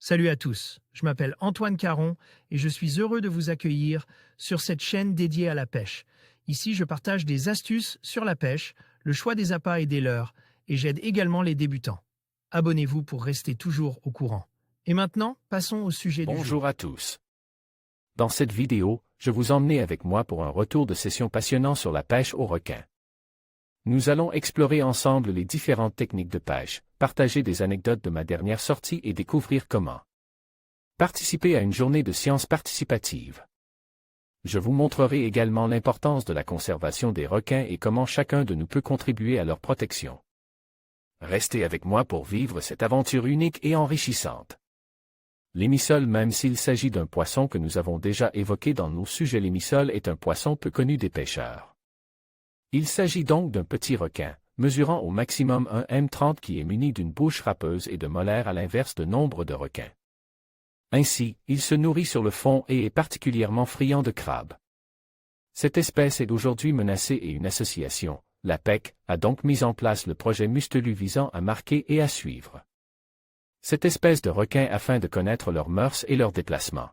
Salut à tous, je m'appelle Antoine Caron et je suis heureux de vous accueillir sur cette chaîne dédiée à la pêche. Ici, je partage des astuces sur la pêche, le choix des appâts et des leurres, et j'aide également les débutants. Abonnez-vous pour rester toujours au courant. Et maintenant, passons au sujet du jour. Bonjour à tous. Dans cette vidéo, je vous emmène avec moi pour un retour de session passionnant sur la pêche au requin. Nous allons explorer ensemble les différentes techniques de pêche, partager des anecdotes de ma dernière sortie et découvrir comment participer à une journée de sciences participatives. Je vous montrerai également l'importance de la conservation des requins et comment chacun de nous peut contribuer à leur protection. Restez avec moi pour vivre cette aventure unique et enrichissante. L'émissole, même s'il s'agit d'un poisson que nous avons déjà évoqué dans nos sujets, l'émissole est un poisson peu connu des pêcheurs. Il s'agit donc d'un petit requin, mesurant au maximum un m30 qui est muni d'une bouche râpeuse et de molaires à l'inverse de nombre de requins. Ainsi, il se nourrit sur le fond et est particulièrement friand de crabes. Cette espèce est aujourd'hui menacée et une association, la PEC, a donc mis en place le projet Mustelu visant à marquer et à suivre cette espèce de requin afin de connaître leurs mœurs et leurs déplacements.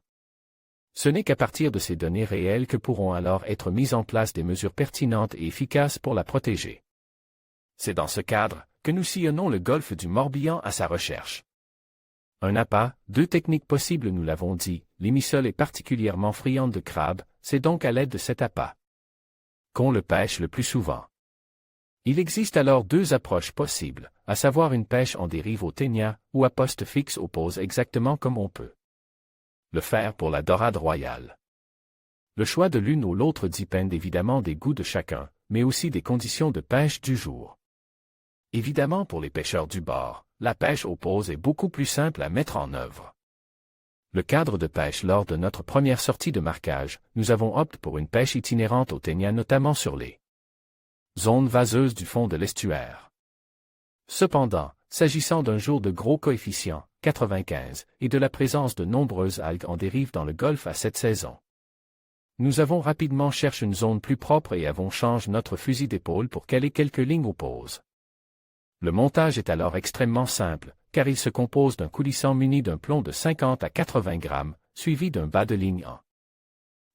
Ce n'est qu'à partir de ces données réelles que pourront alors être mises en place des mesures pertinentes et efficaces pour la protéger. C'est dans ce cadre que nous sillonnons le golfe du Morbihan à sa recherche. Un appât, deux techniques possibles, nous l'avons dit, l'émissole est particulièrement friande de crabes, c'est donc à l'aide de cet appât qu'on le pêche le plus souvent. Il existe alors deux approches possibles, à savoir une pêche en dérive au ténia ou à poste fixe aux poses exactement comme on peut le faire pour la dorade royale. Le choix de l'une ou l'autre dépend évidemment des goûts de chacun, mais aussi des conditions de pêche du jour. Évidemment, pour les pêcheurs du bord, la pêche aux poses est beaucoup plus simple à mettre en œuvre. Le cadre de pêche lors de notre première sortie de marquage, nous avons opté pour une pêche itinérante au ténia, notamment sur les zones vaseuses du fond de l'estuaire. Cependant, s'agissant d'un jour de gros coefficient, 95, et de la présence de nombreuses algues en dérive dans le golfe à cette saison, nous avons rapidement cherché une zone plus propre et avons changé notre fusil d'épaule pour caler quelques lignes aux poses. Le montage est alors extrêmement simple, car il se compose d'un coulissant muni d'un plomb de 50 à 80 grammes, suivi d'un bas de ligne en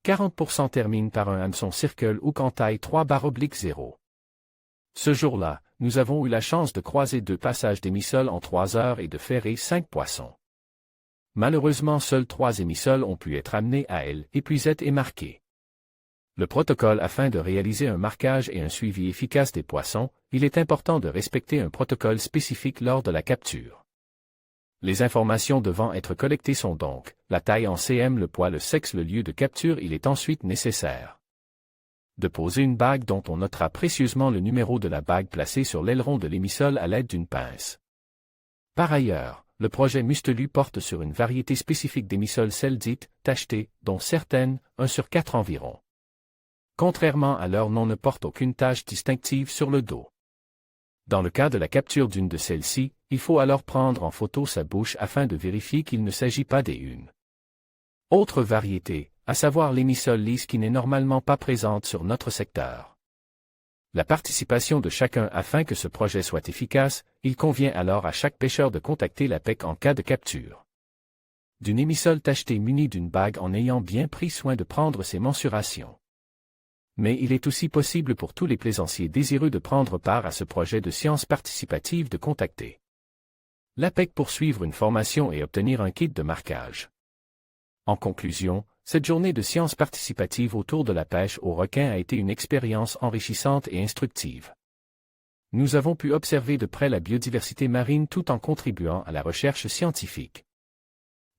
40% termine par un hameçon circle ou qu'en taille 3/0. Ce jour-là, nous avons eu la chance de croiser 2 passages d'émissoles en 3 heures et de ferrer 5 poissons. Malheureusement, seuls 3 émissoles ont pu être amenés à l'épuisette et marqués. Le protocole afin de réaliser un marquage et un suivi efficace des poissons, il est important de respecter un protocole spécifique lors de la capture. Les informations devant être collectées sont donc la taille en cm, le poids, le sexe, le lieu de capture. Il est ensuite nécessaire de poser une bague dont on notera précieusement le numéro de la bague placée sur l'aileron de l'émissole à l'aide d'une pince. Par ailleurs, le projet Mustelu porte sur une variété spécifique d'émissoles, celles dites tachetées, dont certaines, 1/4 environ. Contrairement à leur nom, ne portent aucune tache distinctive sur le dos. Dans le cas de la capture d'une de celles-ci, il faut alors prendre en photo sa bouche afin de vérifier qu'il ne s'agit pas d'une autre variété, à savoir l'émissole lisse qui n'est normalement pas présente sur notre secteur. La participation de chacun afin que ce projet soit efficace, il convient alors à chaque pêcheur de contacter la PEC en cas de capture d'une émissole tachetée munie d'une bague en ayant bien pris soin de prendre ses mensurations. Mais il est aussi possible pour tous les plaisanciers désireux de prendre part à ce projet de sciences participatives de contacter la PEC pour suivre une formation et obtenir un kit de marquage. En conclusion, cette journée de sciences participatives autour de la pêche au requin a été une expérience enrichissante et instructive. Nous avons pu observer de près la biodiversité marine tout en contribuant à la recherche scientifique.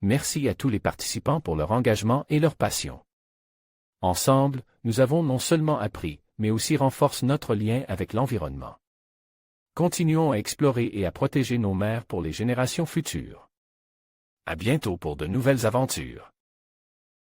Merci à tous les participants pour leur engagement et leur passion. Ensemble, nous avons non seulement appris, mais aussi renforcé notre lien avec l'environnement. Continuons à explorer et à protéger nos mers pour les générations futures. À bientôt pour de nouvelles aventures.